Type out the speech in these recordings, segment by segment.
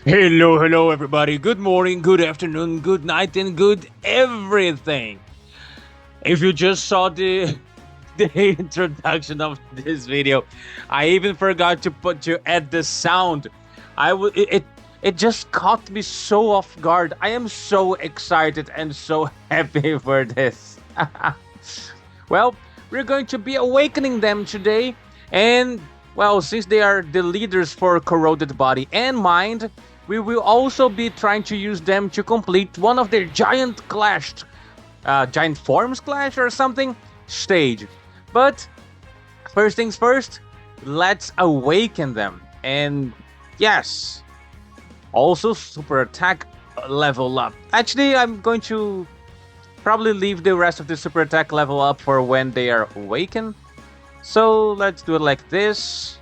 Hello, everybody. Good morning, good afternoon, good night, and good everything. If you just saw the the introduction of this video, I even forgot to add the sound. It just caught me so off guard. I am so excited and so happy for this. Well, we're going to be awakening them today, and well, since they are the leaders for corroded body and mind, we will also be trying to use them to complete one of their giant forms clash or something stage. But first things first, let's awaken them. And yes, also super attack level up. Actually, I'm going to probably leave the rest of the super attack level up for when they are awakened. So let's do it like this.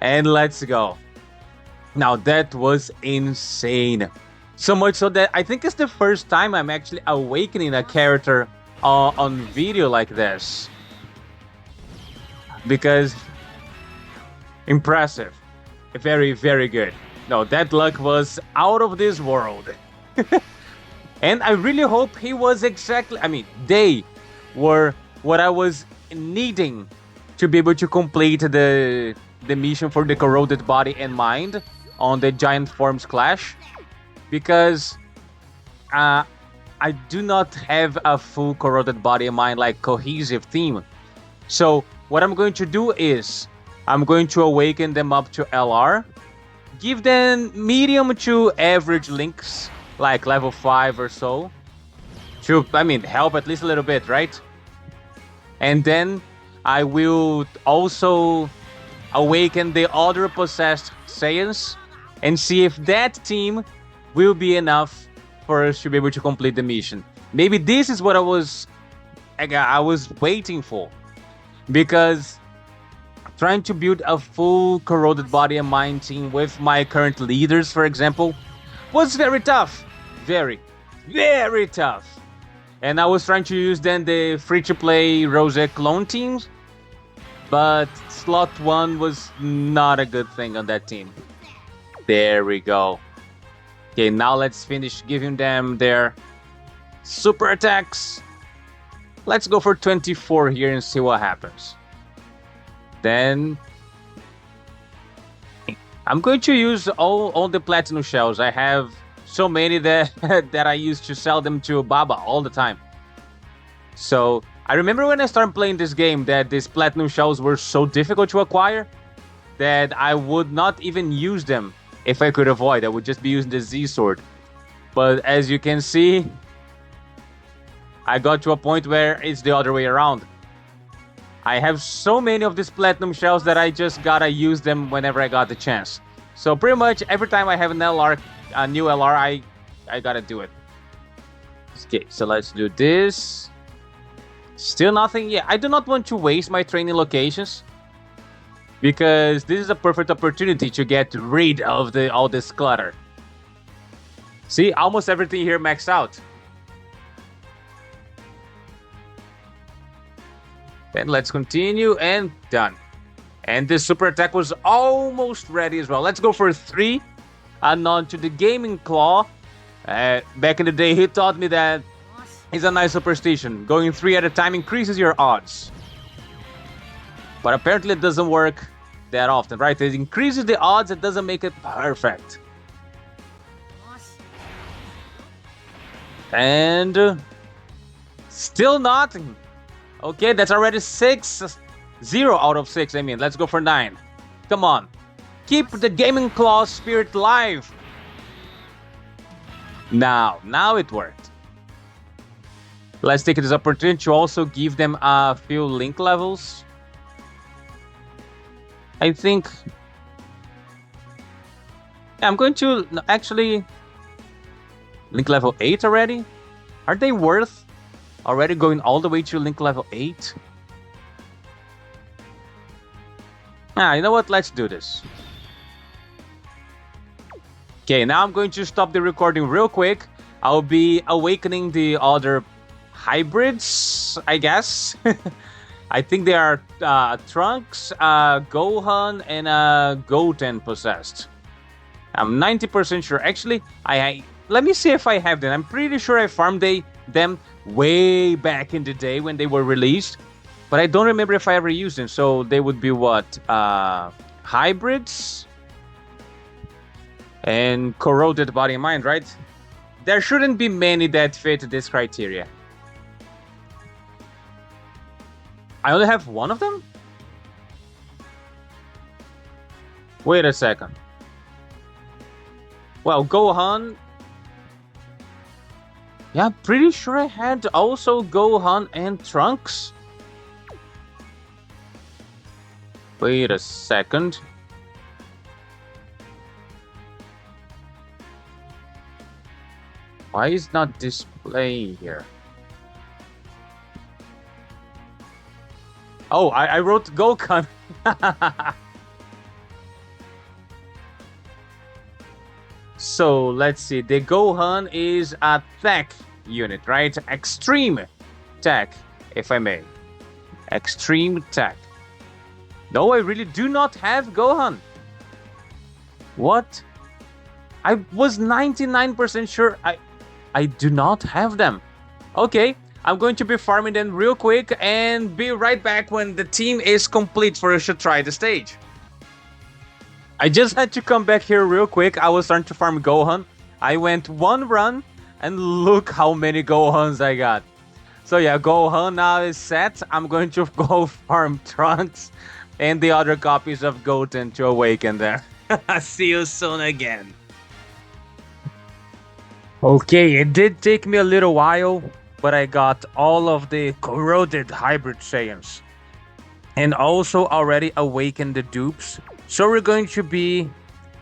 And let's go. Now that was insane. So much so that I think it's the first time I'm actually awakening a character on video like this. Because impressive. Very, very good. No, that luck was out of this world. And I really hope he was they were what I was needing to be able to complete the mission for the corroded body and mind on the giant forms clash, because I do not have a full corroded body and mind like cohesive team. So what I'm going to do is I'm going to awaken them up to LR, give them medium to average links like level 5 or so to help at least a little bit, right? And then I will also awaken the other possessed Saiyans and see if that team will be enough for us to be able to complete the mission. Maybe this is what I was waiting for, because trying to build a full corroded body and mind team with my current leaders, for example, was very tough. Very, very tough. And I was trying to use then the free-to-play Rose clone teams, but slot 1 was not a good thing on that team. There we go. Okay, now let's finish giving them their super attacks. Let's go for 24 here and see what happens. Then I'm going to use all the platinum shells. I have so many that that I used to sell them to Baba all the time. So I remember when I started playing this game that these platinum shells were so difficult to acquire that I would not even use them if I could avoid. I would just be using the Z sword. But as you can see, I got to a point where it's the other way around. I have so many of these platinum shells that I just gotta use them whenever I got the chance. So pretty much every time I have a new LR, I gotta do it. Okay, so let's do this. Still nothing. Yeah, I do not want to waste my training locations, because this is a perfect opportunity to get rid of all this clutter. See, almost everything here maxed out. Then let's continue, and done. And this super attack was almost ready as well. Let's go for 3. And on to the gaming claw. Back in the day, he taught me that it's a nice superstition. Going 3 at a time increases your odds. But apparently it doesn't work that often, right? It increases the odds, it doesn't make it perfect. And still nothing. Okay, that's already 6. 0 out of 6, Let's go for 9. Come on. Keep the gaming claw spirit live. Now it worked. Let's take this opportunity to also give them a few link levels. I think I'm going to actually link level 8 already. Are they worth already going all the way to link level 8? You know what? Let's do this. Okay, now I'm going to stop the recording real quick. I'll be awakening the other hybrids, I guess. I think they are Trunks, Gohan, and Goten possessed. I'm 90% sure. Actually, let me see if I have them. I'm pretty sure I farmed them way back in the day when they were released, but I don't remember if I ever used them. So they would be what? Hybrids and corroded body and mind, right? There shouldn't be many that fit this criteria. I only have one of them? Wait a second. Well, Gohan. Yeah, pretty sure I had also Gohan and Trunks. Wait a second. Why is not displaying here? Oh, I wrote Gokan. So let's see. The Gohan is attack unit, right? Extreme attack, if I may. Extreme attack. No, I really do not have Gohan. What? I was 99% sure I do not have them. Okay, I'm going to be farming them real quick and be right back when the team is complete for us to try the stage. I just had to come back here real quick. I was starting to farm Gohan. I went one run and look how many Gohans I got. So yeah, Gohan now is set. I'm going to go farm Trunks and the other copies of Goten to awaken there. See you soon again. Okay, it did take me a little while, but I got all of the corroded hybrid Saiyans. And also already awakened the dupes. So we're going to be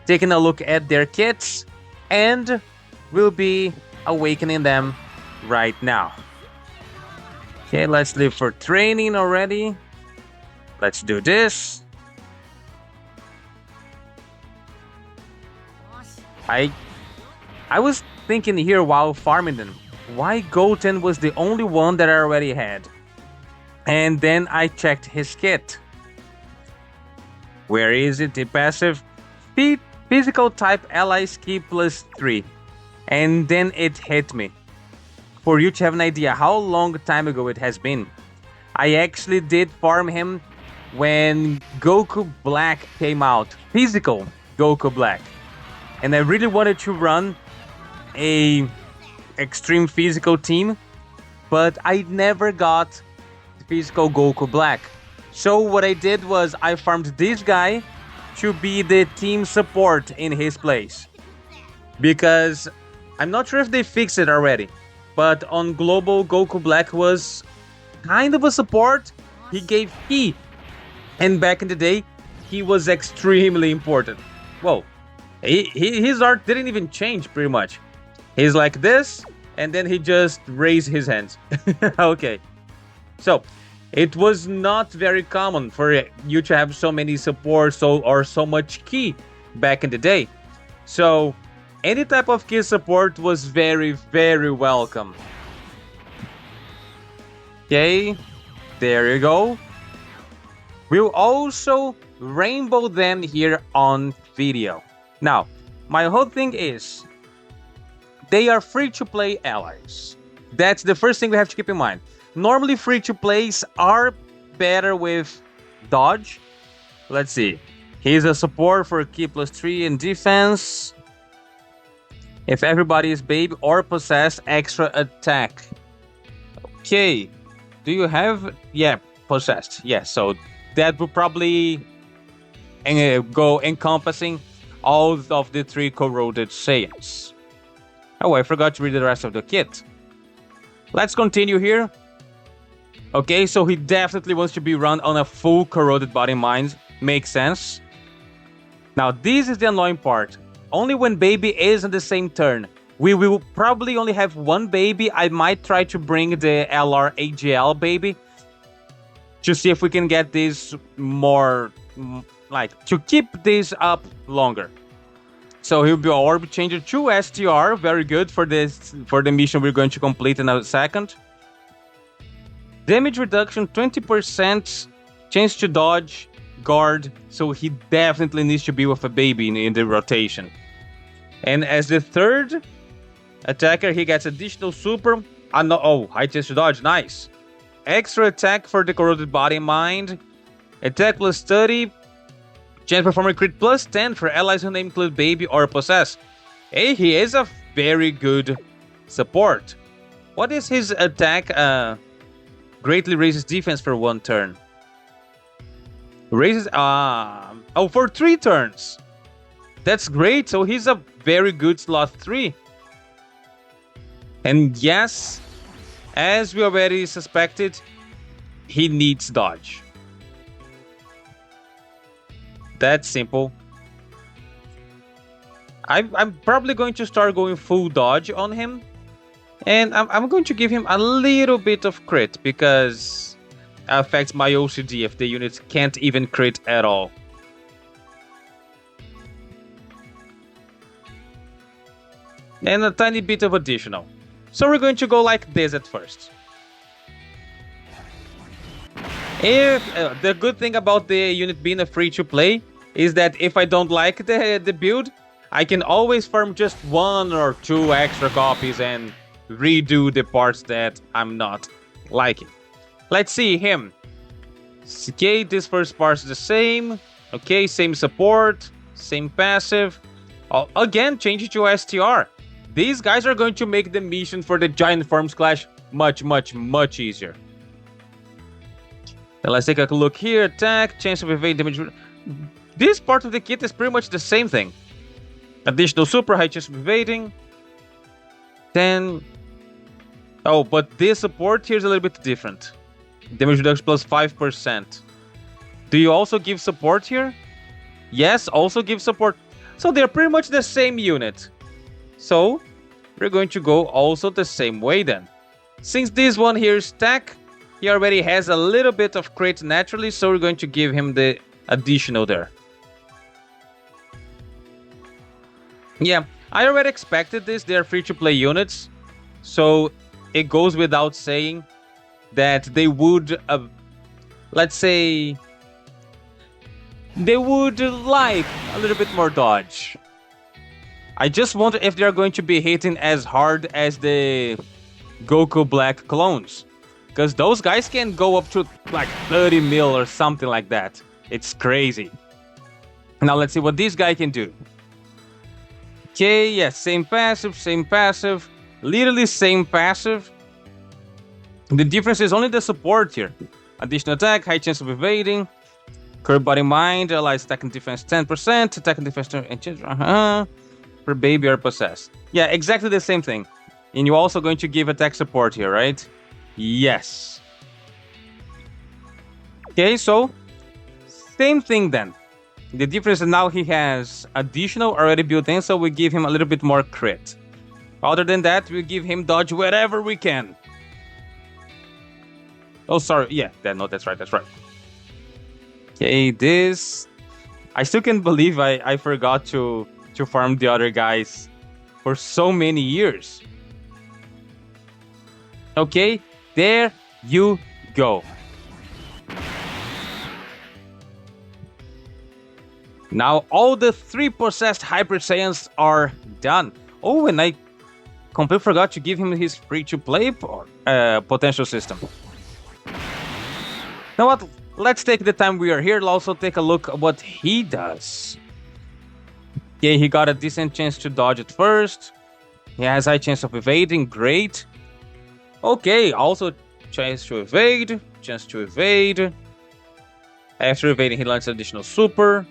taking a look at their kits and we'll be awakening them right now. Okay, let's leave for training already. Let's do this. I was thinking here while farming them, why Goten was the only one that I already had. And then I checked his kit. Where is it? The passive physical type allies key +3. And then it hit me. For you to have an idea how long time ago it has been, I actually did farm him when Goku Black came out. Physical Goku Black. And I really wanted to run a extreme physical team, but I never got the physical Goku Black. So what I did was I farmed this guy to be the team support in his place. Because I'm not sure if they fixed it already, but on Global, Goku Black was kind of a support. He gave Ki, and back in the day, he was extremely important. Whoa, his art didn't even change pretty much. He's like this, and then he just raised his hands. Okay, so it was not very common for you to have so many supports or so much Ki back in the day. So any type of Ki support was very, very welcome. Okay, there you go. We'll also rainbow them here on video. Now, my whole thing is, they are free-to-play allies. That's the first thing we have to keep in mind. Normally, free-to-plays are better with dodge. Let's see. He's a support for Ki +3 in defense. If everybody is babe or possessed, extra attack. Okay. Do you have... Yeah, possessed. Yeah, so that will probably go encompassing all of the 3 corroded Saiyans. Oh, I forgot to read the rest of the kit. Let's continue here. Okay, so he definitely wants to be run on a full corroded body mind. Makes sense. Now, this is the annoying part. Only when baby is in the same turn. We will probably only have one baby. I might try to bring the LR AGL baby to see if we can get this more, like, to keep this up longer. So he'll be orb changer to STR. Very good for this, for the mission we're going to complete in a second. Damage reduction 20%, chance to dodge, guard. So he definitely needs to be with a baby in the rotation. And as the third attacker, he gets additional super. Oh, high chance to dodge. Nice. Extra attack for the corroded body and mind. Attack plus 30. Chance performing crit plus 10 for allies whose name include baby or possess. Hey, he is a very good support. What is his attack? Greatly raises defense for 1 turn. Raises for 3 turns. That's great. So he's a very good slot 3. And yes, as we already suspected, he needs dodge. That's simple. I'm probably going to start going full dodge on him. And I'm going to give him a little bit of crit because it affects my OCD if the units can't even crit at all. And a tiny bit of additional. So we're going to go like this at first. If the good thing about the unit being a free-to-play is that if I don't like the build, I can always farm just 1 or 2 extra copies and redo the parts that I'm not liking. Let's see him. Okay, this first part's the same. Okay, same support, same passive. Again, change it to STR. These guys are going to make the mission for the Giant Forms Clash much, much, much easier. Then let's take a look here. Attack, chance of evade damage. This part of the kit is pretty much the same thing. Additional super, high chance of evading. Then... oh, but this support here is a little bit different. Damage reduction plus 5%. Do you also give support here? Yes, also give support. So they're pretty much the same unit. So, we're going to go also the same way then. Since this one here is stack, he already has a little bit of crit naturally, so we're going to give him the additional there. Yeah, I already expected this. They're free-to-play units. So, it goes without saying that they would, let's say, they would like a little bit more dodge. I just wonder if they're going to be hitting as hard as the Goku Black clones. Because those guys can go up to like 30 mil or something like that. It's crazy. Now let's see what this guy can do. Okay, yes, same passive, same passive. Literally same passive. The difference is only the support here. Additional attack, high chance of evading. Curved body mind, allies attack and defense 10%. Attack and defense for baby or possessed. Yeah, exactly the same thing. And you're also going to give attack support here, right? Yes. Okay, so same thing then. The difference is now he has additional already built in, so we give him a little bit more crit. Other than that, we give him dodge wherever we can. Oh, sorry. Yeah, that's right. Okay, this... I still can't believe I forgot to farm the other guys for so many years. Okay, there you go. Now all the 3 possessed Hyper Saiyans are done. Oh, and I completely forgot to give him his free-to-play potential system. Now what? Let's take the time we are here. Also take a look at what he does. Okay, he got a decent chance to dodge at first. He has high chance of evading. Great. Okay, also chance to evade. Chance to evade. After evading, he learns additional super.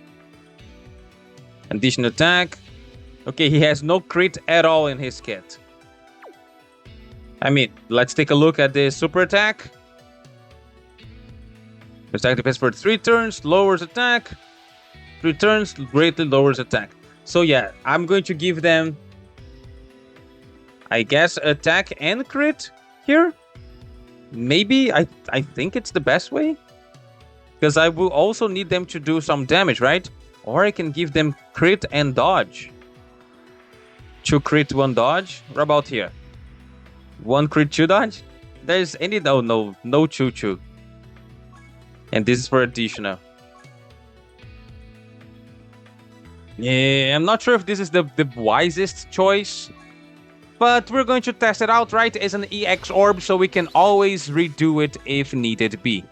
Additional attack. Okay, he has no crit at all in his kit. I mean, let's take a look at the super attack. Attack defense for 3 turns, lowers attack. 3 turns, greatly lowers attack. So yeah, I'm going to give them, I guess, attack and crit here. Maybe, I think it's the best way. Because I will also need them to do some damage, right? Or I can give them crit and dodge. 2 crit, 1 dodge. What about here? 1 crit, 2 dodge? There's any... no choo-choo. And this is for additional. Yeah, I'm not sure if this is the wisest choice, but we're going to test it out, right? As an EX orb, so we can always redo it if needed be.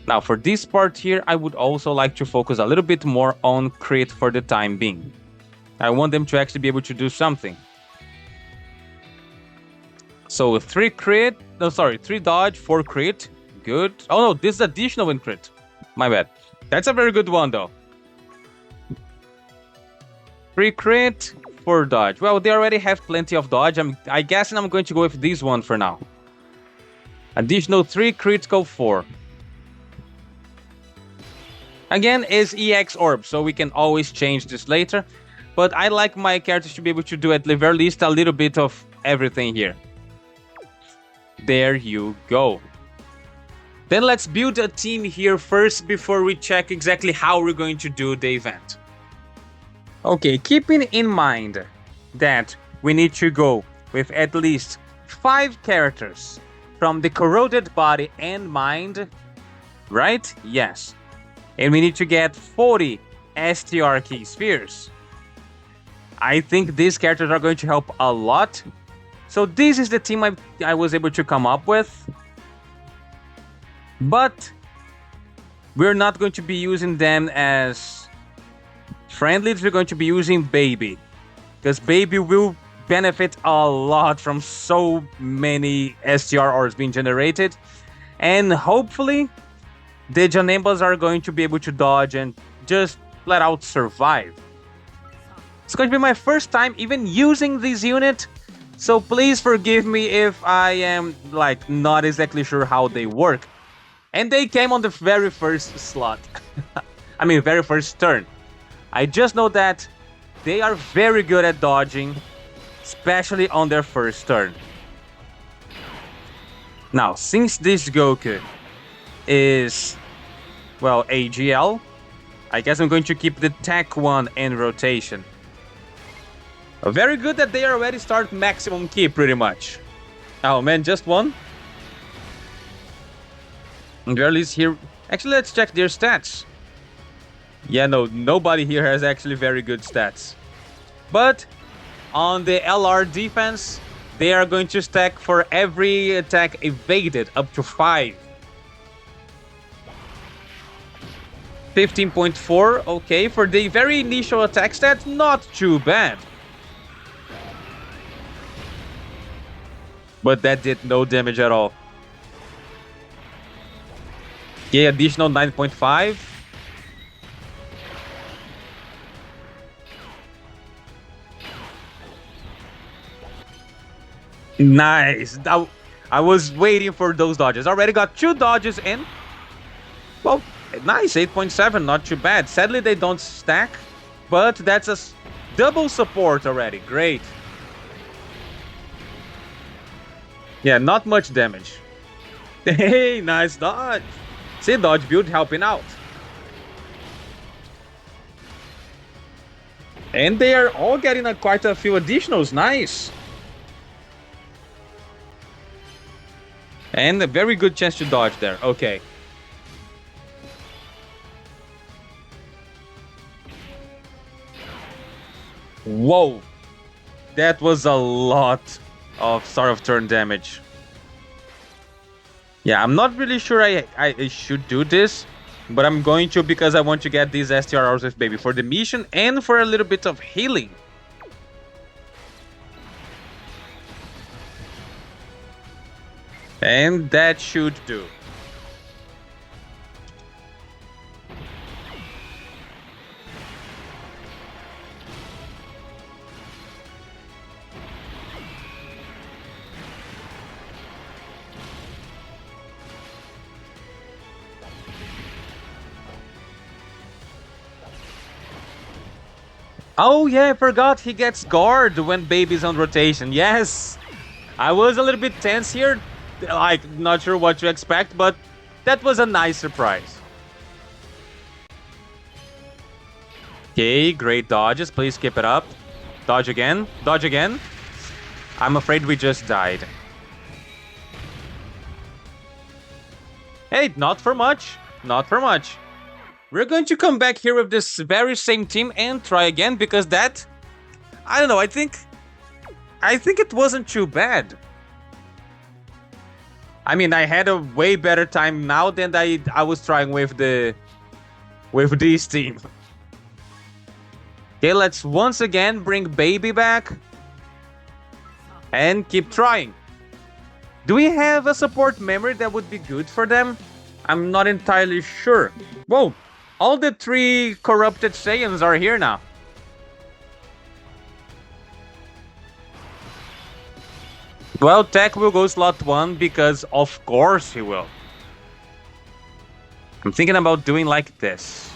Now, for this part here, I would also like to focus a little bit more on crit for the time being. I want them to actually be able to do something. So 3 crit, no, sorry, 3 dodge, 4 crit. Good. Oh no, this is additional in crit. My bad. That's a very good one though. 3 crit, 4 dodge. Well, they already have plenty of dodge. I guess I'm going to go with this one for now. Additional 3 critical 4. Again, is EX orb, so we can always change this later. But I like my characters to be able to do at the very least a little bit of everything here. There you go. Then let's build a team here first before we check exactly how we're going to do the event. Okay, keeping in mind that we need to go with at least 5 characters from the corroded body and mind, right? Yes. And we need to get 40 STR key spheres. I think these characters are going to help a lot. So this is the team I was able to come up with. But we're not going to be using them as friendlies. We're going to be using Baby. Because Baby will benefit a lot from so many STR orbs being generated. And hopefully the Janembas are going to be able to dodge and just flat out survive. It's going to be my first time even using this unit, so please forgive me if I am like not exactly sure how they work. And they came on the very first slot. I mean, very first turn. I just know that they are very good at dodging, especially on their first turn. Now, since this Goku is, well, AGL, I guess I'm going to keep the tech one in rotation. Very good that they already start maximum key, pretty much. Oh man, just one? And at least here... Actually, let's check their stats. Yeah, no, nobody here has actually very good stats. But on the LR defense, they are going to stack for every attack evaded up to 5. 15.4, okay, for the very initial attack stat, not too bad. But that did no damage at all. Okay, additional 9.5. Nice. I was waiting for those dodges. Already got 2 dodges in. Well, nice. 8.7, not too bad. Sadly, they don't stack, but that's a double support already. Great. Yeah, not much damage. Hey, nice dodge. See, dodge build helping out. And they are all getting quite a few additionals. Nice. And a very good chance to dodge there. Okay. Whoa. That was a lot of start of turn damage. Yeah, I'm not really sure I should do this, but I'm going to because I want to get these STRs with Baby for the mission and for a little bit of healing. And that should do. Oh yeah, I forgot he gets guard when Baby's on rotation. Yes! I was a little bit tense here. Like, not sure what to expect, but that was a nice surprise. Okay, great dodges. Please keep it up. Dodge again. Dodge again. I'm afraid we just died. Hey, not for much. Not for much. We're going to come back here with this very same team and try again because that... I don't know, I think it wasn't too bad. I mean, I had a way better time now than I was trying with this team. Okay, let's once again bring Baby back. And keep trying. Do we have a support memory that would be good for them? I'm not entirely sure. Whoa, all the 3 corrupted Saiyans are here now. Well, Tech will go slot 1 because of course he will. I'm thinking about doing like this.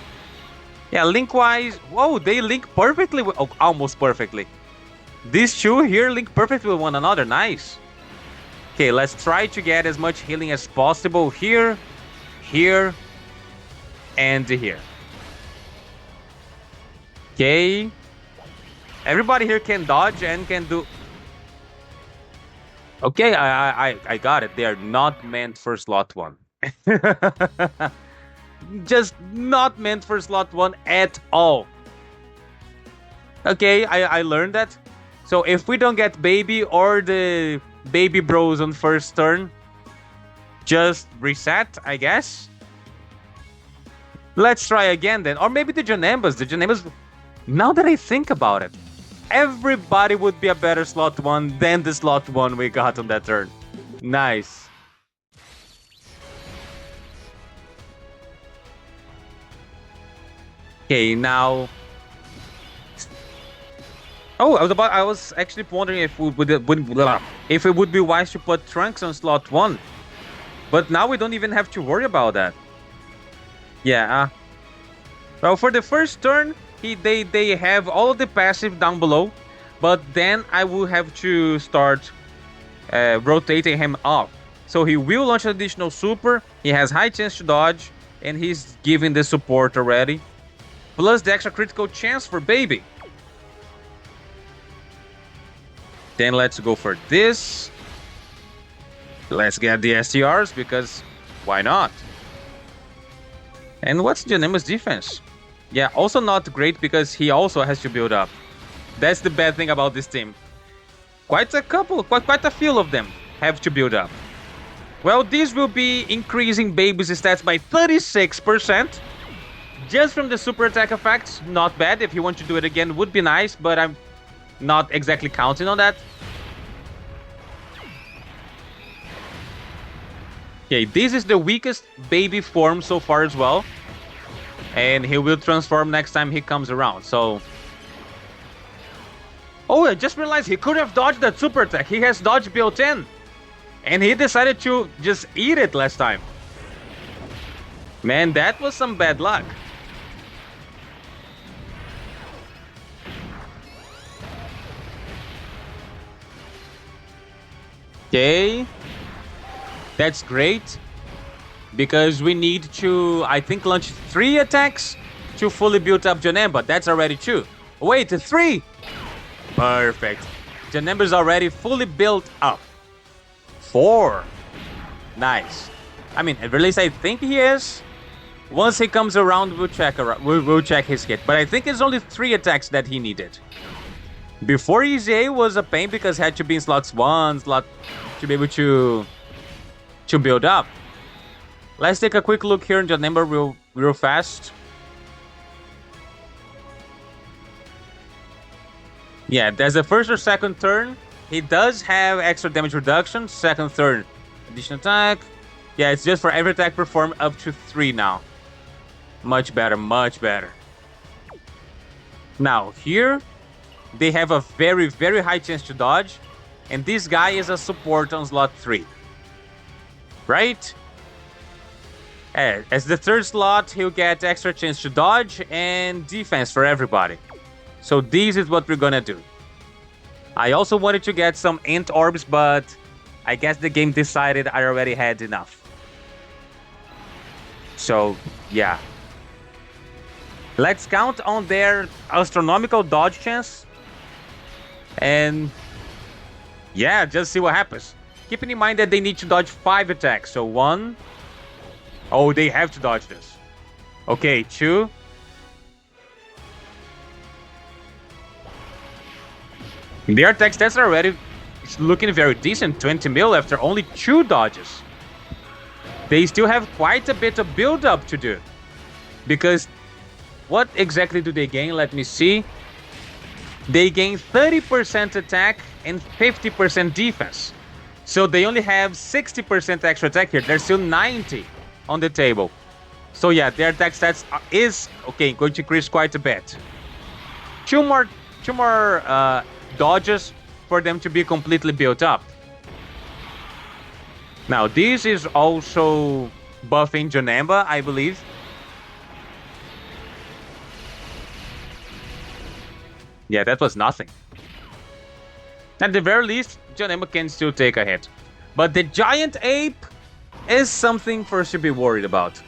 Yeah, link-wise... Whoa, they link perfectly with... Oh, almost perfectly. These 2 here link perfectly with one another. Nice. Okay, let's try to get as much healing as possible here, here, and here. Okay. Everybody here can dodge and can do... Okay, I got it. They are not meant for slot 1. Just not meant for slot 1 at all. Okay, I learned that. So if we don't get Baby or the Baby Bros on first turn, just reset, I guess. Let's try again then. Or maybe the Janembas. The Janembas... Now that I think about it, everybody would be a better slot 1 than the slot 1 we got on that turn. Nice. Okay, now... Oh, I was actually wondering if it would be wise to put Trunks on slot 1. But now we don't even have to worry about that. Yeah. Well, for the first turn, they have all of the passive down below. But then I will have to start rotating him up. So he will launch an additional super. He has high chance to dodge. And he's giving the support already. Plus the extra critical chance for Baby. Then let's go for this. Let's get the STRs because why not? And what's Janema's defense? Yeah, also not great because he also has to build up. That's the bad thing about this team. Quite a few of them have to build up. Well, this will be increasing Baby's stats by 36%. Just from the super attack effects, not bad. If you want to do it again, would be nice, but I'm not exactly counting on that. Okay, this is the weakest Baby form so far as well. And he will transform next time he comes around, so... Oh, I just realized he could have dodged that super attack. He has dodge built in. And he decided to just eat it last time. Man, that was some bad luck. Okay. That's great. Because we need to, I think, launch 3 attacks to fully build up Janemba. That's already 2. Wait, 3! Perfect. Janemba's already fully built up. 4. Nice. I mean, at least I think he is. Once he comes around, we'll check his hit. But I think it's only 3 attacks that he needed. Before EZA was a pain because he had to be in slots 1, slot to be able to build up. Let's take a quick look here in Janemba real fast. Yeah, there's a first or second turn. He does have extra damage reduction. Second turn, additional attack. Yeah, it's just for every attack performed up to 3 now. Much better, much better. Now, here, they have a very, very high chance to dodge. And this guy is a support on slot 3. Right? As the third slot, he'll get extra chance to dodge and defense for everybody. So this is what we're gonna do. I also wanted to get some Ant Orbs, but I guess the game decided I already had enough. So, yeah. Let's count on their astronomical dodge chance. And yeah, just see what happens. Keeping in mind that they need to dodge 5 attacks. So 1. Oh, they have to dodge this. Okay, 2. Their attack stats are already looking very decent. 20 mil after only 2 dodges. They still have quite a bit of build-up to do. Because what exactly do they gain? Let me see. They gain 30% attack and 50% defense. So they only have 60% extra attack here. There's still 90 on the table. So yeah, their attack stats is okay, going to increase quite a bit. Two more dodges for them to be completely built up. Now this is also buffing Janemba, I believe. Yeah, that was nothing. At the very least, Janemba can still take a hit. But the giant ape is something for us to be worried about.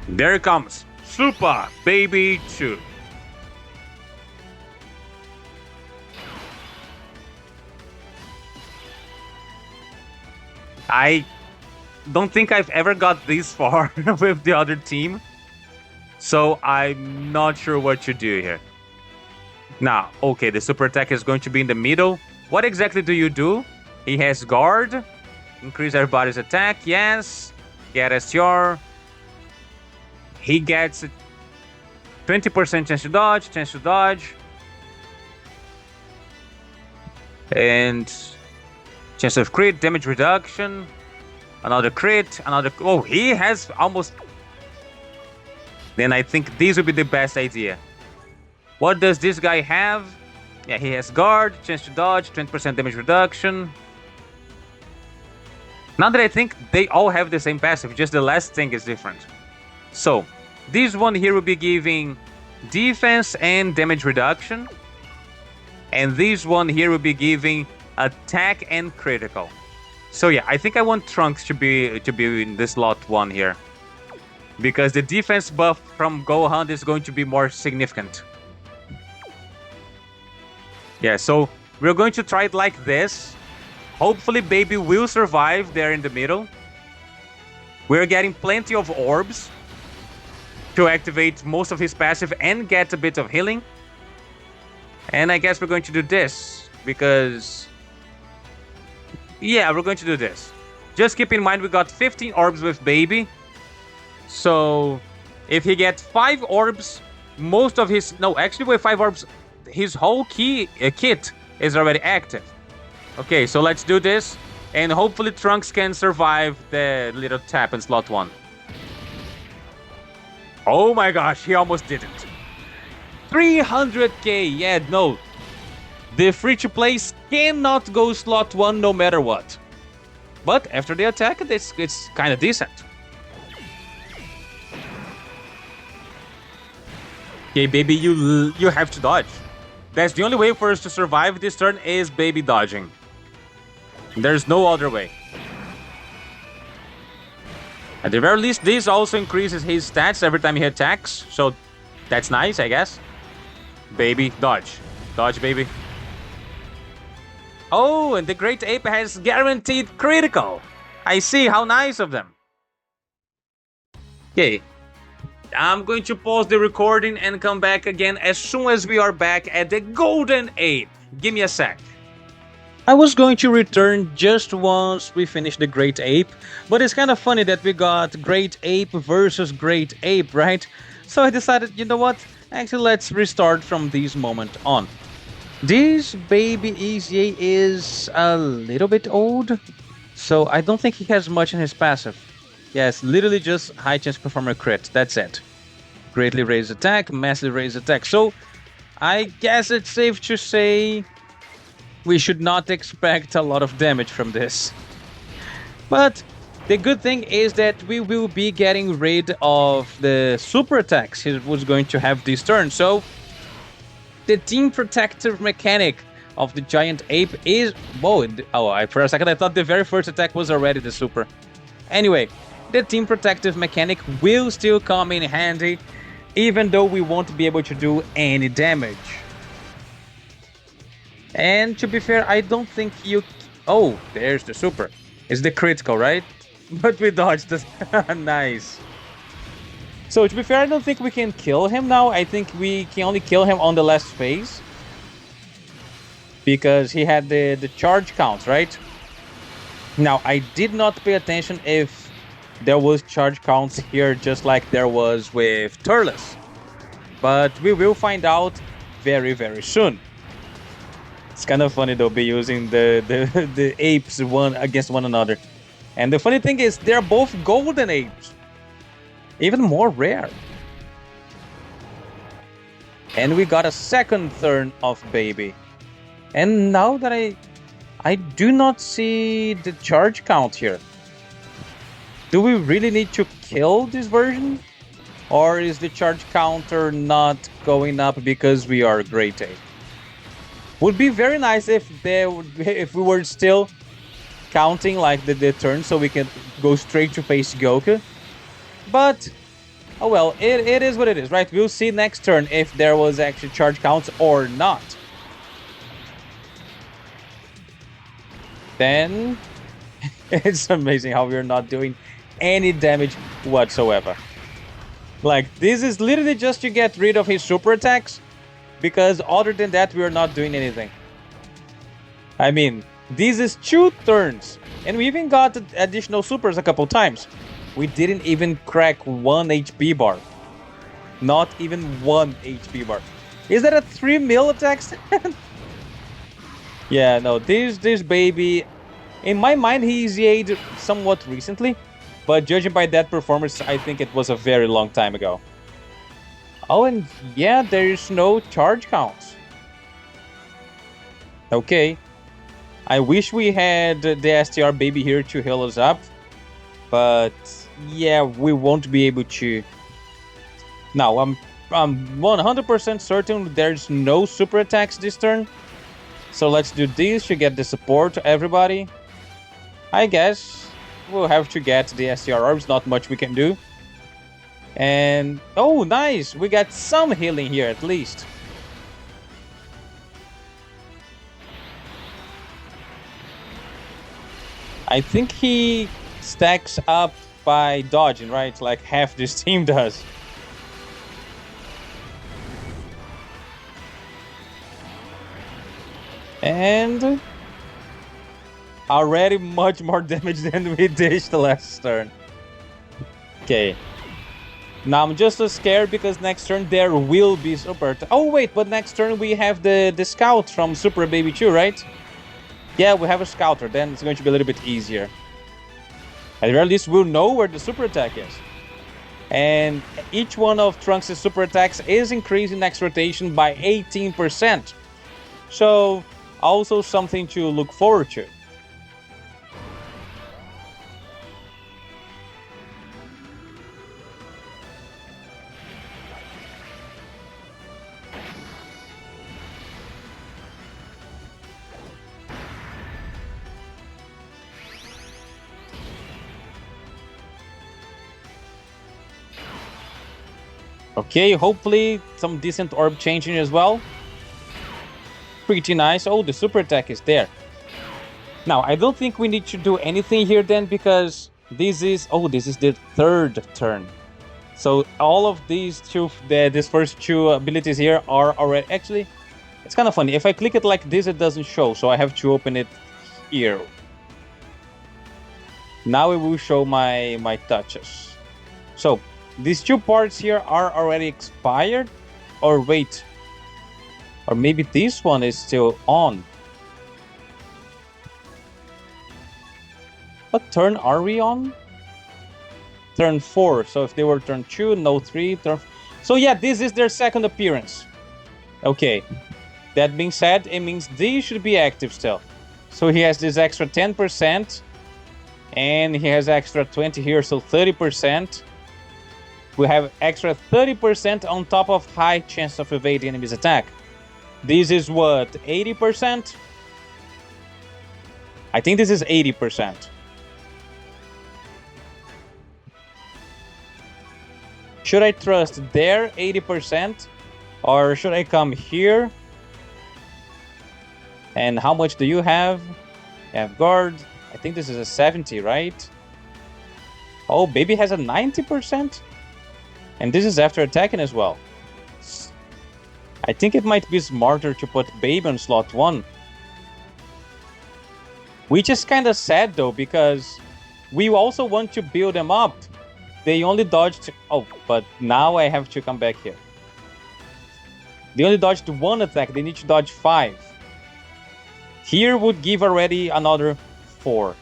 There it comes. Super Baby 2. I don't think I've ever got this far with the other team. So I'm not sure what to do here. Now, okay, the super attack is going to be in the middle. What exactly do you do? He has guard. Increase everybody's attack. Yes. Get a chore. He gets 20% chance to dodge. And chance of crit, damage reduction. Another crit, another... Oh, he has almost... Then I think this would be the best idea. What does this guy have? Yeah, he has guard, chance to dodge, 20% damage reduction. Now that I think, they all have the same passive, just the last thing is different. So, this one here will be giving defense and damage reduction. And this one here will be giving attack and critical. So yeah, I think I want Trunks to be in this slot 1 here. Because the defense buff from Gohan is going to be more significant. Yeah, so we're going to try it like this. Hopefully Baby will survive there in the middle. We're getting plenty of orbs to activate most of his passive and get a bit of healing. And I guess we're going to do this because... Yeah, we're going to do this. Just keep in mind we got 15 orbs with Baby. So if he gets 5 orbs, most of his... No, actually with 5 orbs, his whole kit is already active. Okay, so let's do this. And hopefully Trunks can survive the little tap in slot 1. Oh my gosh, he almost didn't. 300k, yeah, no. The free-to-play cannot go slot 1 no matter what. But after the attack, it's kind of decent. Okay, Baby, you have to dodge. That's the only way for us to survive this turn is Baby dodging. There's no other way. At the very least, this also increases his stats every time he attacks. So that's nice, I guess. Baby, dodge. Dodge, Baby. Oh, and the Great Ape has guaranteed critical. I see, how nice of them. Okay. I'm going to pause the recording and come back again as soon as we are back at the Golden Ape. Give me a sec. I was going to return just once we finish the Great Ape, but it's kind of funny that we got Great Ape versus Great Ape, right? So I decided, you know what? Actually, let's restart from this moment on. This Baby EZA is a little bit old, so I don't think he has much in his passive. Yes, literally just high chance to perform a crit, that's it. Greatly raised attack, massively raised attack. So, I guess it's safe to say we should not expect a lot of damage from this. But the good thing is that we will be getting rid of the super attacks he was going to have this turn. So, the team protective mechanic of the giant ape is... Whoa, for a second I thought the very first attack was already the super. Anyway, the team protective mechanic will still come in handy, even though we won't be able to do any damage. And to be fair, I don't think you... Oh, there's the super. It's the critical, right? But we dodged it. Nice. So to be fair, I don't think we can kill him now. I think we can only kill him on the last phase. Because he had the charge counts, right? Now, I did not pay attention if there was charge counts here just like there was with Turles. But we will find out very, very soon. It's kind of funny though, be using the apes one against one another. And the funny thing is, they're both golden apes. Even more rare. And we got a second turn of baby. And now that I do not see the charge count here. Do we really need to kill this version? Or is the charge counter not going up because we are Great Ape? Would be very nice if we were still counting like the turn so we can go straight to face Goku. But, oh well, it is what it is, right? We'll see next turn if there was actually charge counts or not. Then, it's amazing how we're not doing any damage whatsoever. Like, this is literally just to get rid of his super attacks, because other than that, we're not doing anything. I mean, this is 2 turns, and we even got additional supers a couple times. We didn't even crack 1 HP bar. Not even 1 HP bar. Is that a 3 mil attack? Yeah, no, this baby, in my mind, he EZA'd somewhat recently, but judging by that performance, I think it was a very long time ago. Oh, and yeah, there's no charge counts. Okay. I wish we had the STR baby here to heal us up, but yeah, we won't be able to. Now, I'm 100% certain there's no super attacks this turn. So let's do this to get the support to everybody. I guess we'll have to get the STR orbs, not much we can do. And, oh, nice! We got some healing here, at least. I think he stacks up by dodging, right? Like half this team does. And already much more damage than we dished the last turn. Okay. Now I'm just scared because next turn there will be super. Oh wait, but next turn we have the scout from Super Baby 2, right? Yeah, we have a scouter, then it's going to be a little bit easier. At the very least, we'll know where the super attack is. And each one of Trunks' super attacks is increasing next rotation by 18%. So, also something to look forward to. Okay, hopefully some decent orb changing as well. Pretty nice. Oh, the super attack is there. Now, I don't think we need to do anything here then, because this is... Oh, this is the 3rd turn. So all of these these first 2 abilities here are already... Actually, it's kind of funny. If I click it like this, it doesn't show. So I have to open it here. Now it will show my touches. So these 2 parts here are already expired. Or wait. Or maybe this one is still on. What turn are we on? Turn 4. So if they were turn 2, no 3. So yeah, this is their 2nd appearance. Okay. That being said, it means these should be active still. So he has this extra 10%. And he has extra 20 here, so 30%. We have extra 30% on top of high chance of evading enemy's attack. This is what, 80%? I think this is 80%. Should I trust their 80%? Or should I come here? And how much do you have? You have guard. I think this is a 70, right? Oh, baby has a 90%. And this is after attacking as well. I think it might be smarter to put baby on slot 1. Which is kind of sad though, because we also want to build them up. They only dodged... Oh, but now I have to come back here. They only dodged 1 attack. They need to dodge 5. Here would give already another 4.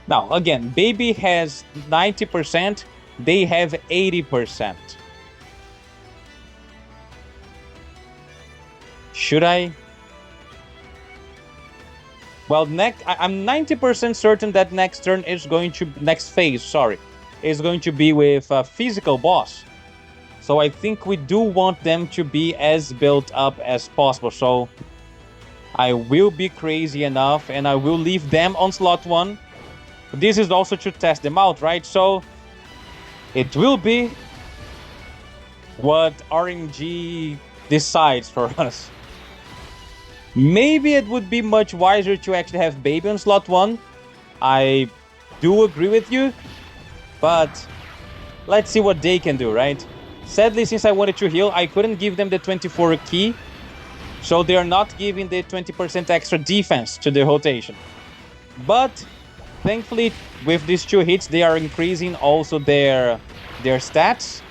Now, again, baby has 90%. They have 80%. Should I? Well, I'm 90% certain that next turn is going to... Next phase, sorry. Is going to be with a physical boss. So I think we do want them to be as built up as possible. So I will be crazy enough and I will leave them on slot 1. This is also to test them out, right? So it will be what RNG decides for us. Maybe it would be much wiser to actually have baby on slot 1. I do agree with you. But let's see what they can do, right? Sadly, since I wanted to heal, I couldn't give them the 24 key. So they are not giving the 20% extra defense to the rotation. But thankfully, with these 2 hits, they are increasing also their stats.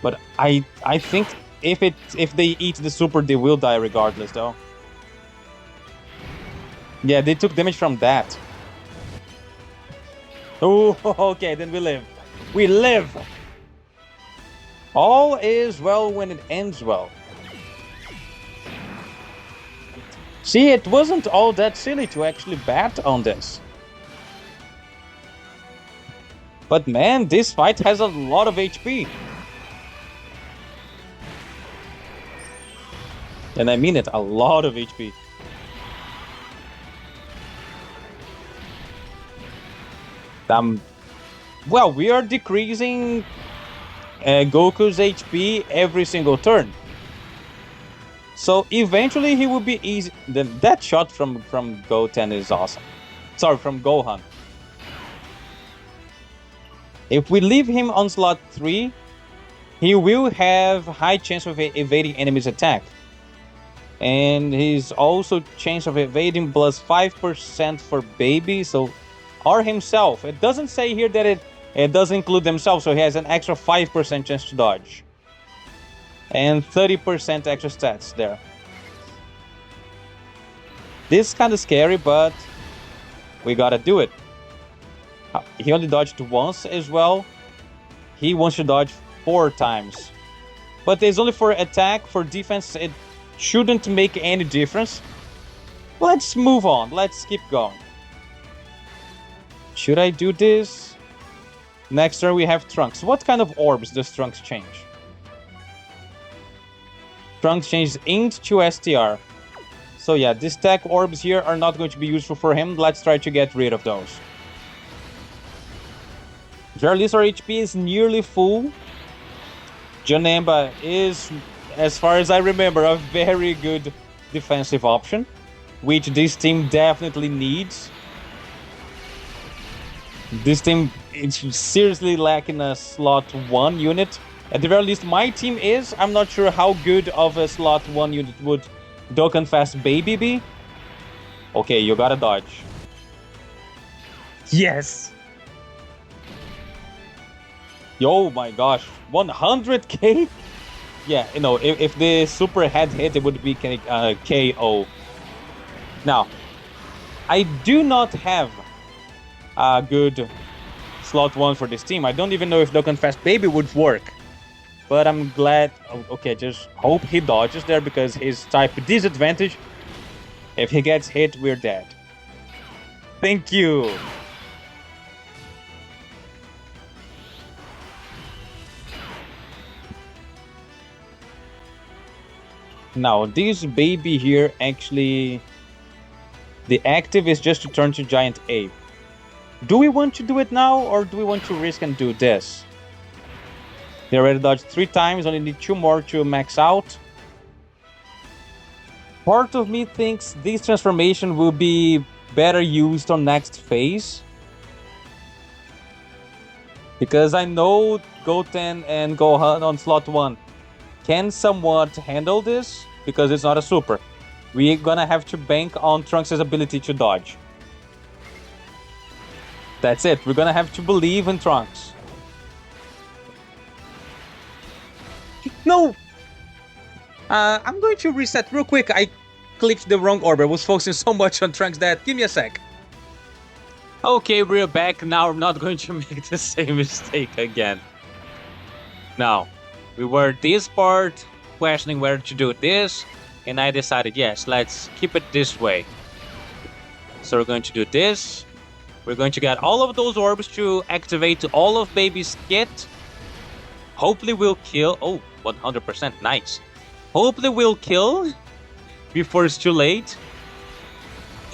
But I think if they eat the super, they will die regardless, though. Yeah, they took damage from that. Oh, okay, then we live. We live! All is well when it ends well. See, it wasn't all that silly to actually bat on this. But man, this fight has a lot of HP. And I mean it, a lot of HP. Well, we are decreasing Goku's HP every single turn. So eventually he will be easy. That shot from Goten is awesome. Sorry, from Gohan. If we leave him on slot 3, he will have high chance of evading enemy's attack. And he's also chance of evading plus 5% for baby, so... Or himself. It doesn't say here that it does include themselves, so he has an extra 5% chance to dodge. And 30% extra stats there. This is kind of scary, but we gotta do it. He only dodged once as well. He wants to dodge 4 times. But it's only for attack. For defense, it shouldn't make any difference. Let's move on. Let's keep going. Should I do this? Next turn we have Trunks. What kind of orbs does Trunks change? Trunks changes Int to STR. So yeah, these stack orbs here are not going to be useful for him. Let's try to get rid of those. Jarlisar HP is nearly full. Janemba is, as far as I remember, a very good defensive option, which this team definitely needs. This team is seriously lacking a slot 1 unit. At the very least, my team is. I'm not sure how good of a slot 1 unit would Dokkan Fast Baby be. Okay, you gotta dodge. Yes! Oh my gosh, 100k? Yeah, you know, if the super had hit, it would be KO. Now, I do not have a good slot 1 for this team. I don't even know if Dokkan Fast Baby would work. But I'm glad... Okay, just hope he dodges there because his type disadvantage. If he gets hit, we're dead. Thank you! Now, this baby here actually... The active is just to turn to Giant Ape. Do we want to do it now, or do we want to risk and do this? They already dodged 3 times, only need 2 more to max out. Part of me thinks this transformation will be better used on next phase. Because I know Goten and Gohan on slot 1 can somewhat handle this because it's not a super. We're gonna have to bank on Trunks' ability to dodge. That's it. We're gonna have to believe in Trunks. No! I'm going to reset real quick. I clicked the wrong order. I was focusing so much on Trunks that... Give me a sec. Okay, we're back. Now I'm not going to make the same mistake again. Now, we were this part, questioning where to do this, and I decided, yes, let's keep it this way. So we're going to do this. We're going to get all of those orbs to activate all of Baby's kit. Hopefully we'll kill... Oh, 100%, nice. Hopefully we'll kill before it's too late.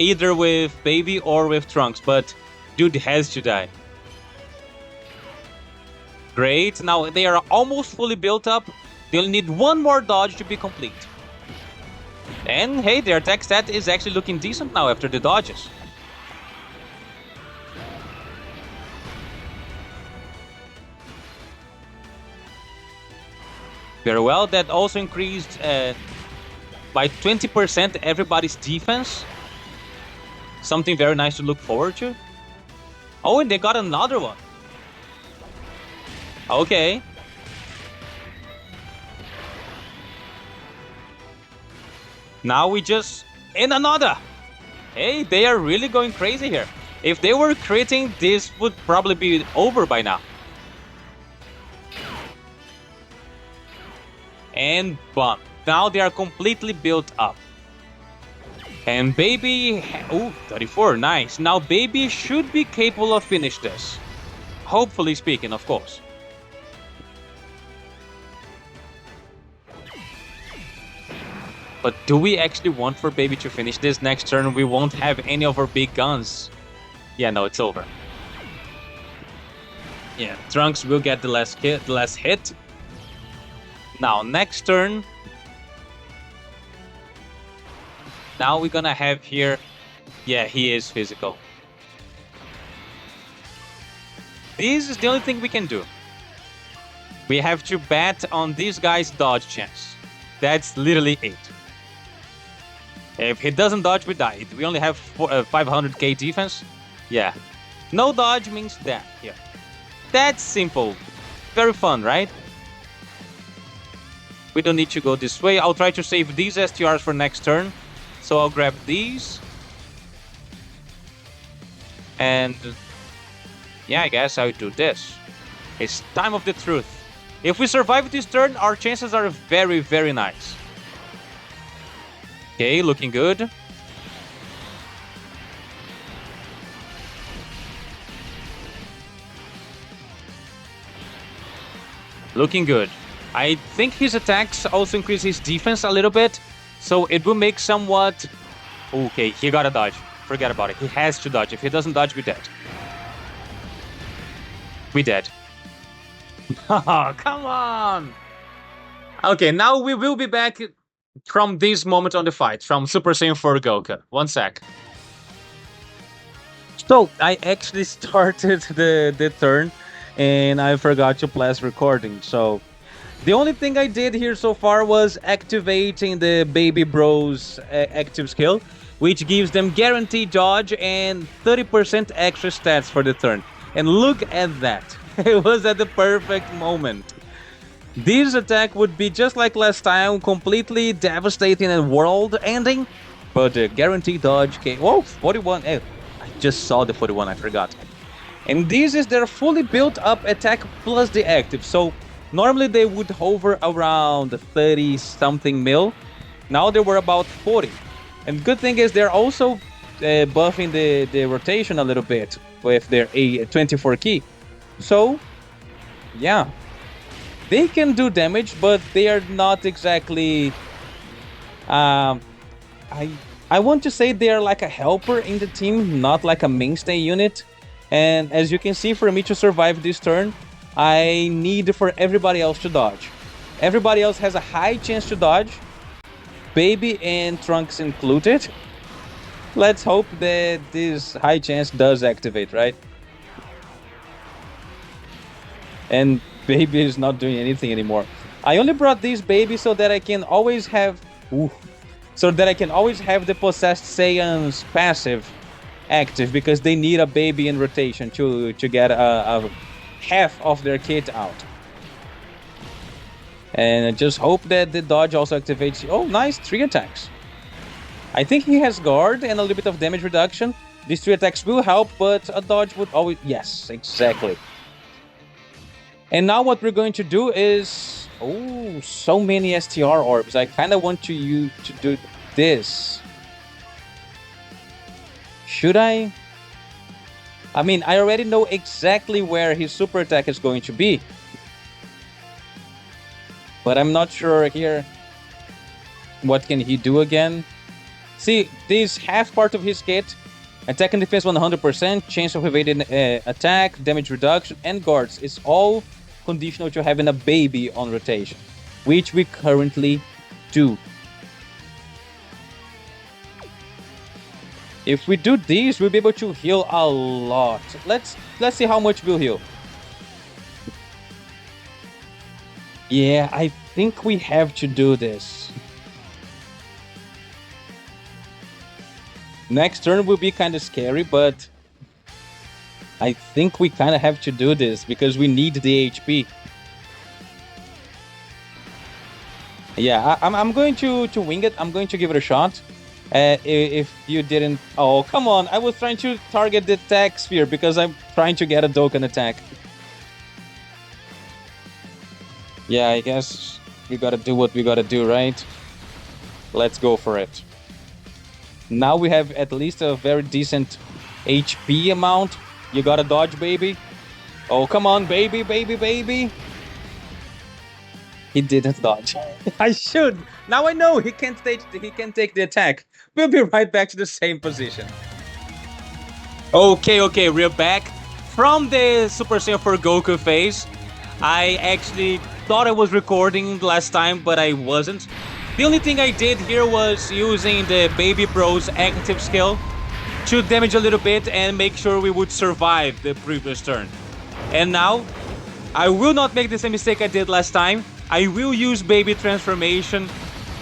Either with Baby or with Trunks, but dude has to die. Great, now they are almost fully built up. They'll need one more dodge to be complete. And hey, their attack stat is actually looking decent now after the dodges. Very well, that also increased by 20% everybody's defense. Something very nice to look forward to. Oh, and they got another one. Okay. Now we just... And another! Hey, they are really going crazy here. If they were critting, this would probably be over by now. And boom. Now they are completely built up. And Baby... Oh, 34, nice. Now Baby should be capable of finish this. Hopefully speaking, of course. But do we actually want for Baby to finish this next turn? We won't have any of our big guns. Yeah, no, it's over. Yeah, Trunks will get the last hit. Now, next turn. Now we're gonna have here... Yeah, he is physical. This is the only thing we can do. We have to bet on this guy's dodge chance. That's literally it. If he doesn't dodge, we die. We only have 500k defense. Yeah. No dodge means that here. That's simple. Very fun, right? We don't need to go this way. I'll try to save these STRs for next turn. So I'll grab these. And... yeah, I guess I'll do this. It's time of the truth. If we survive this turn, our chances are very, very nice. Okay, looking good. Looking good. I think his attacks also increase his defense a little bit, so it will make somewhat... Okay, he gotta dodge. Forget about it. He has to dodge. If he doesn't dodge, we're dead. We dead. Oh, come on! Okay, now we will be back from this moment on the fight, from Super Saiyan 4 Goku. One sec. So, I actually started the turn, and I forgot to press recording, so... The only thing I did here so far was activating the Baby Bros active skill, which gives them guaranteed dodge and 30% extra stats for the turn. And look at that. It was at the perfect moment. This attack would be just like last time, completely devastating and world-ending, but the guaranteed dodge came... Whoa, 41. I just saw the 41, I forgot. And this is their fully built-up attack plus the active, so... Normally they would hover around 30-something mil. Now they were about 40. And good thing is they're also buffing the rotation a little bit with their A24 key. So, yeah. They can do damage, but they are not exactly... I want to say they are like a helper in the team, not like a mainstay unit. And as you can see, for me to survive this turn, I need for everybody else to dodge. Everybody else has a high chance to dodge. Baby and Trunks included. Let's hope that this high chance does activate, right? And Baby is not doing anything anymore. I only brought this Baby so that I can always have... so that I can always have the Possessed Saiyan's passive active, because they need a Baby in rotation to get a half of their kit out. And I just hope that the dodge also activates. Oh, nice, 3 attacks. I think he has guard and a little bit of damage reduction. These 3 attacks will help, but a dodge would always... Yes, exactly. And now what we're going to do is... Oh, so many STR orbs. I kind of want you to do this. Should I? I mean, I already know exactly where his super attack is going to be. But I'm not sure here. What can he do again? See, this half part of his kit. Attack and defense 100%, chance of evading attack, damage reduction, and guards. It's all conditional to having a Baby on rotation, which we currently do. If we do this, we'll be able to heal a lot. Let's see how much we'll heal. Yeah, I think we have to do this. Next turn will be kind of scary, but I think we kind of have to do this because we need the HP. Yeah, I'm going to wing it. I'm going to give it a shot. If you didn't... Oh, come on. I was trying to target the attack sphere because I'm trying to get a Dokkan attack. Yeah, I guess we gotta do what we gotta do, right? Let's go for it. Now we have at least a very decent HP amount. You gotta dodge, baby. Oh, come on, baby, baby, baby. He didn't dodge. I should. Now I know he can't take the attack. We'll be right back to the same position. Okay, we're back from the Super Saiyan 4 Goku phase. I actually thought I was recording last time, but I wasn't. The only thing I did here was using the Baby Bros active skill to damage a little bit and make sure we would survive the previous turn. And now, I will not make the same mistake I did last time. I will use Baby Transformation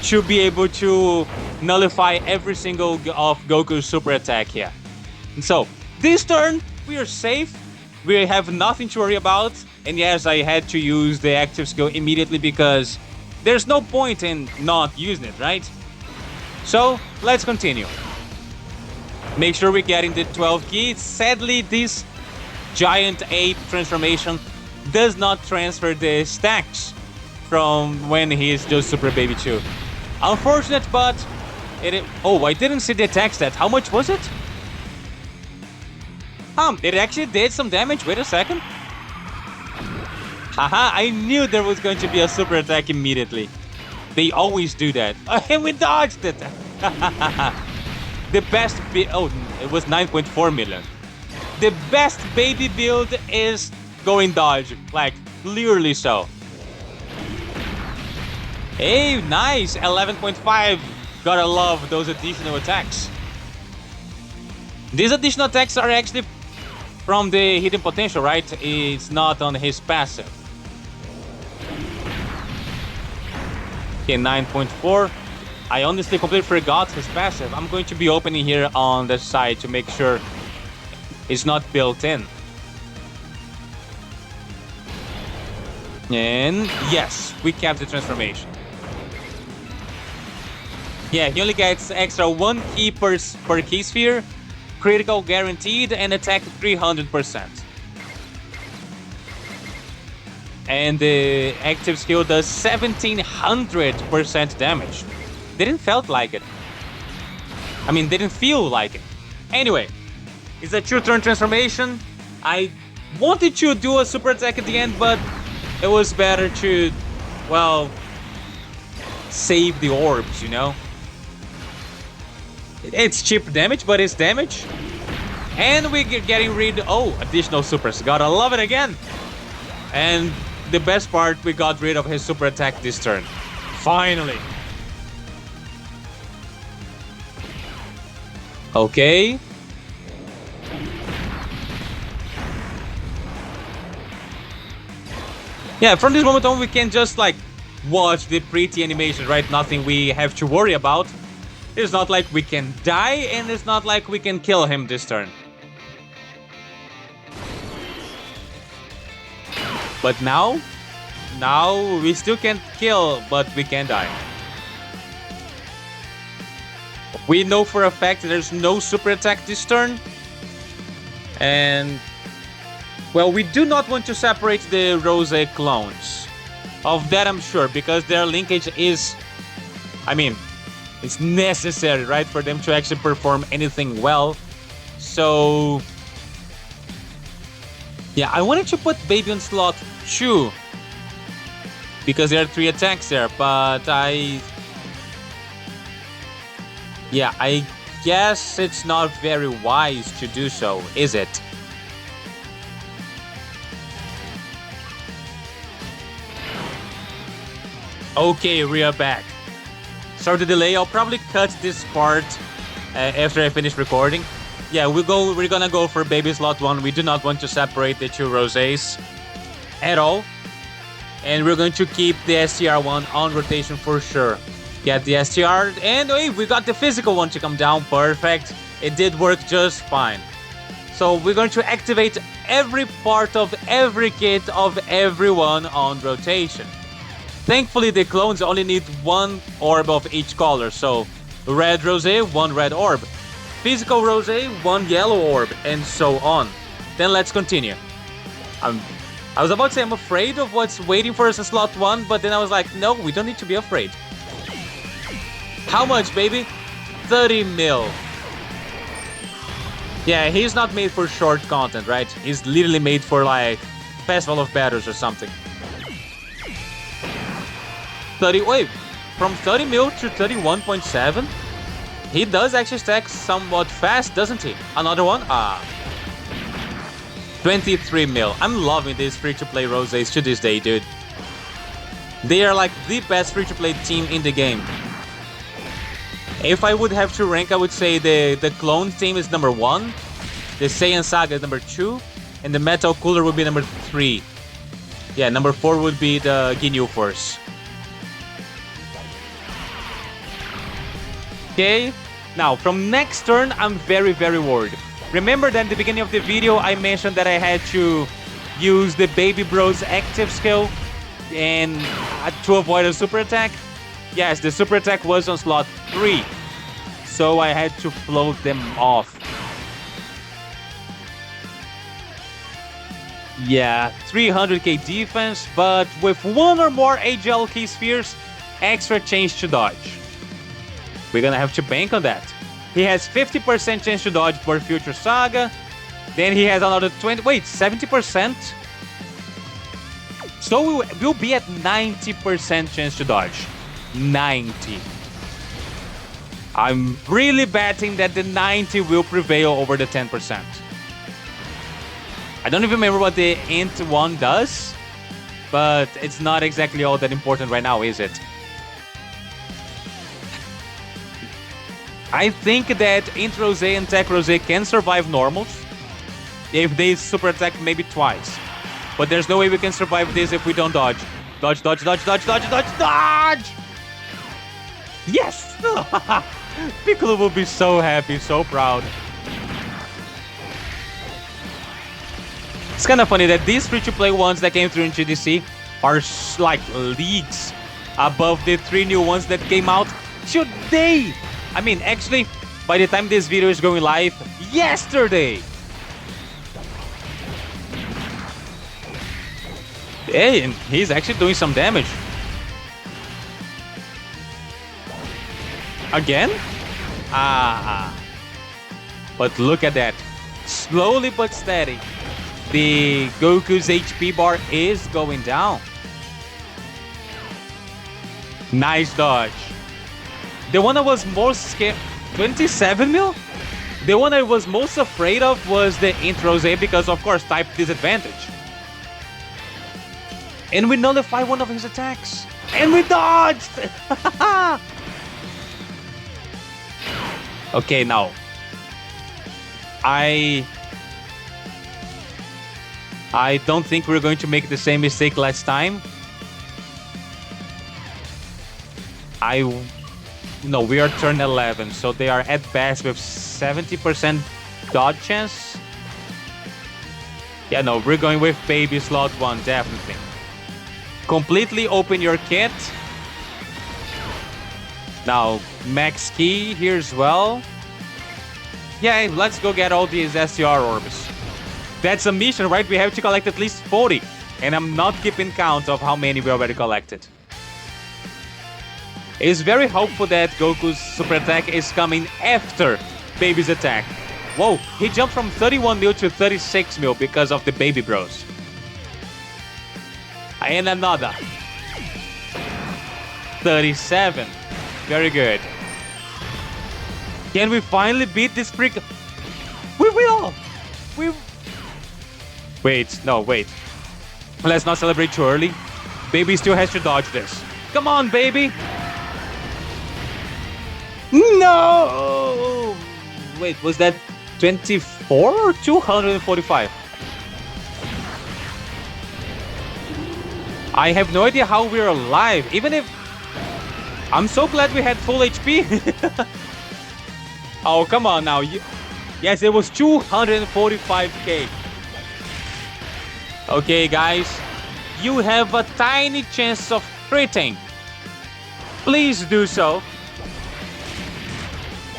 to be able to nullify every single of Goku's super attack here. And so, this turn, we are safe. We have nothing to worry about. And yes, I had to use the active skill immediately because there's no point in not using it, right? So, let's continue. Make sure we're getting the 12 keys. Sadly, this giant ape transformation does not transfer the stacks from when he is just Super Baby 2. Unfortunate, but oh, I didn't see the attack stat. How much was it? It actually did some damage. Wait a second. Haha, I knew there was going to be a super attack immediately. They always do that. And we dodged it. The best oh, it was 9.4 million. The best Baby build is going dodge. Like, clearly so. Hey, nice! 11.5. Gotta love those additional attacks. These additional attacks are actually from the hidden potential, right? It's not on his passive. Okay, 9.4. I honestly completely forgot his passive. I'm going to be opening here on the side to make sure it's not built in. And yes, we kept the transformation. Yeah, he only gets extra 1 key per key sphere, critical guaranteed, and attack 300%. And the active skill does 1700% damage. Didn't felt like it. I mean, didn't feel like it. Anyway, it's a 2-turn transformation. I wanted to do a super attack at the end, but it was better to, well, save the orbs, you know? It's cheap damage, but it's damage. And we're getting rid... Oh, additional supers. Gotta love it again. And the best part, we got rid of his super attack this turn. Finally. Okay. Yeah, from this moment on, we can just like watch the pretty animation, right? Nothing we have to worry about. It's not like we can die, and it's not like we can kill him this turn. But now we still can't kill, but we can die. We know for a fact that there's no super attack this turn. And, well, we do not want to separate the Rose clones. Of that I'm sure, because their linkage is... I mean, it's necessary, right? For them to actually perform anything well. So... yeah, I wanted to put Baby on slot 2. Because there are 3 attacks there, but yeah, I guess it's not very wise to do so, is it? Okay, we are back. Sorry the delay, I'll probably cut this part after I finish recording. Yeah, we're gonna go for Baby slot 1. We do not want to separate the 2 Rosés at all. And we're going to keep the STR1 on rotation for sure. Get the STR, and hey, we got the physical one to come down. Perfect. It did work just fine. So we're going to activate every part of every kit of everyone on rotation. Thankfully, the clones only need 1 orb of each color. So red Rosé, 1 red orb. Physical Rosé, 1 yellow orb, and so on. Then let's continue. I was about to say I'm afraid of what's waiting for us in slot 1, but then I was like, no, we don't need to be afraid. How much, baby? 30 mil. Yeah, he's not made for short content, right? He's literally made for, like, Festival of Battles or something. 30... wait, from 30 mil to 31.7? He does actually stack somewhat fast, doesn't he? Another one? 23 mil. I'm loving these free-to-play Rosés to this day, dude. They are like the best free-to-play team in the game. If I would have to rank, I would say the Clone team is number 1, the Saiyan Saga is number 2, and the Metal Cooler would be number 3. Yeah, number 4 would be the Ginyu Force. Okay, now from next turn, I'm very, very worried. Remember that at the beginning of the video, I mentioned that I had to use the Baby Bros active skill and to avoid a super attack? Yes, the super attack was on slot 3, so I had to float them off. Yeah, 300k defense, but with 1 or more AGL key spheres, extra chance to dodge. We're gonna have to bank on that. He has 50% chance to dodge for future Saga. Then he has another 70%? So we'll be at 90% chance to dodge. 90. I'm really betting that the 90 will prevail over the 10%. I don't even remember what the int 1 does, but it's not exactly all that important right now, is it? I think that int Rosé and tech Rosé can survive normals if they super attack maybe twice. But there's no way we can survive this if we don't dodge. Dodge, dodge, dodge, dodge, dodge, dodge, dodge! Yes! Piccolo will be so happy, so proud. It's kind of funny that these free-to-play ones that came through in GDC are like leagues above the 3 new ones that came out today. I mean, actually, by the time this video is going live, yesterday. Hey, and he's actually doing some damage. Again? But look at that. Slowly but steady, the Goku's HP bar is going down. Nice dodge. The one I was most scared... 27 mil? The one I was most afraid of was the int Rosé because, of course, type disadvantage. And we nullify one of his attacks. And we dodged! Okay, now. I don't think we're going to make the same mistake last time. No, we are turn 11, so they are at best with 70% dodge chance. Yeah, no, we're going with baby slot 1, definitely. Completely open your kit. Now, max key here as well. Yeah, let's go get all these STR orbs. That's a mission, right? We have to collect at least 40. And I'm not keeping count of how many we already collected. It's very helpful that Goku's super attack is coming after Baby's attack. Whoa, he jumped from 31 mil to 36 mil because of the baby bros. And another. 37. Very good. Can we finally beat this freak? We will! Wait, no, wait. Let's not celebrate too early. Baby still has to dodge this. Come on, baby! No! Wait, was that 24 or 245? I have no idea how we're alive, even if... I'm so glad we had full HP. Oh, come on now. Yes, it was 245k. Okay, guys. You have a tiny chance of critting. Please do so.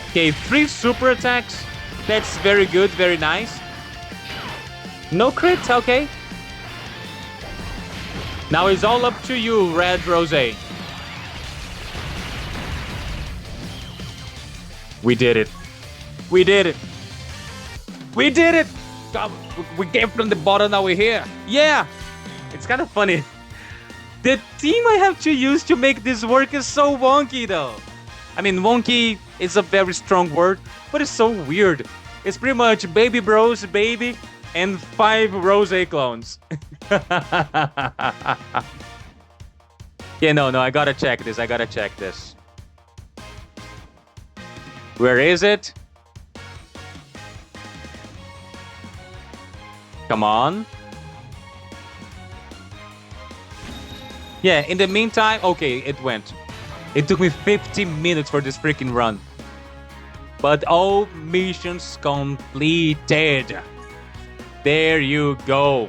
Okay, 3 super attacks. That's very good, very nice. No crit, okay. Now it's all up to you, Red Rose. We did it. We did it. We did it. God, we came from the bottom, now we're here. Yeah. It's kind of funny. The team I have to use to make this work is so wonky, though. I mean, wonky is a very strong word, but it's so weird. It's pretty much baby bros, baby, and 5 Rose clones. Yeah, no, I gotta check this. Where is it? Come on. Yeah, in the meantime, okay, it went. It took me 50 minutes for this freaking run. But all missions completed. There you go.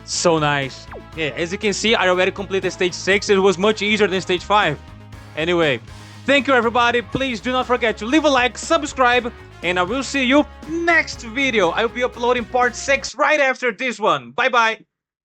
So nice. Yeah, as you can see, I already completed stage 6. It was much easier than stage 5. Anyway, thank you everybody. Please do not forget to leave a like, subscribe, and I will see you next video. I will be uploading part 6 right after this one. Bye bye.